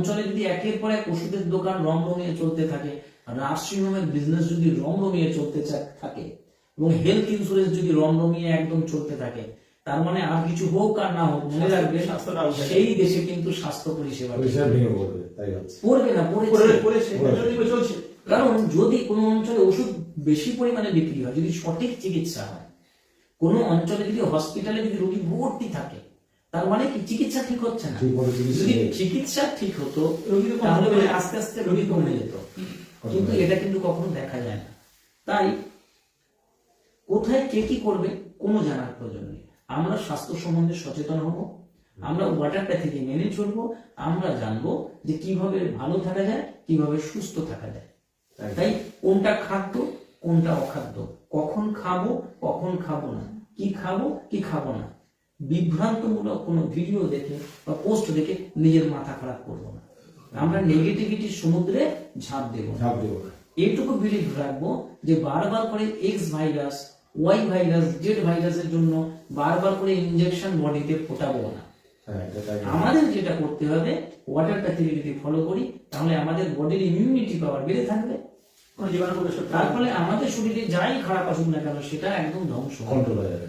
অঞ্চলে যদি একের পর এক ওষুধের দোকান রমরমিয়ে চলতে থাকে, নার্সিং হোমের বিজনেস যদি রমরমিয়ে চলতে থাকে, এবং হেলথ ইন্স্যুরেন্স যদি রমরমিয়ে একদম চলতে থাকে, তার মানে আর কিছু হোক আর না হোক, মনে রাখবেন সেই দেশে কিন্তু স্বাস্থ্য পরিষেবা পড়বে না, চলছে। কারণ যদি কোনো অঞ্চলে ওষুধ বেশি পরিমাণে বিক্রি হয়, যদি সঠিক চিকিৎসা হয়, কোনো অঞ্চলে যদি হসপিটালে যদি রোগী ভর্তি থাকে, তার মানে কি চিকিৎসা ঠিক হচ্ছে না। যদি চিকিৎসা ঠিক হতো তাহলে আস্তে আস্তে রোগী কমে যেত, কিন্তু এটা কিন্তু কখনো দেখা যায় না। তাই কোথায় কে কি করবে কোনো জানার প্রয়োজন নেই। আমরা স্বাস্থ্য সম্বন্ধে সচেতন হব, আমরা ওয়াটারপ্যাথিকে মেনে চলবো, আমরা জানবো যে কিভাবে ভালো থাকা যায়, কিভাবে সুস্থ থাকা যায়। তাই কোনটা খাদ্য, কোনটা অখাদ্য, কখন খাবো, কখন খাবো না, কি খাবো, কি খাবো না, বিভ্রান্তমূলক কোনো ভিডিও দেখে বা পোস্ট দেখে নিজের মাথা খারাপ করবো না। আমরা নেগেটিভিটির সমুদ্রে ঝাঁপ দেবো না। এটুকু বিলিভ রাখবো যে বারবার করে X virus, Y virus, Z ভাইরাসের জন্য বারবার করে ইনজেকশন বডিতে ফোটাবো না। আমাদের যেটা করতে হবে, ওয়াটারপ্যাথি যদি ফলো করি, তাহলে আমাদের বডির ইমিউনিটি পাওয়ার বেড়ে থাকবে, তার ফলে আমাদের শরীরে যাই খারাপ আসুক না কেন সেটা একদম ধ্বংস কন্ট্রোল হয়ে যাবে।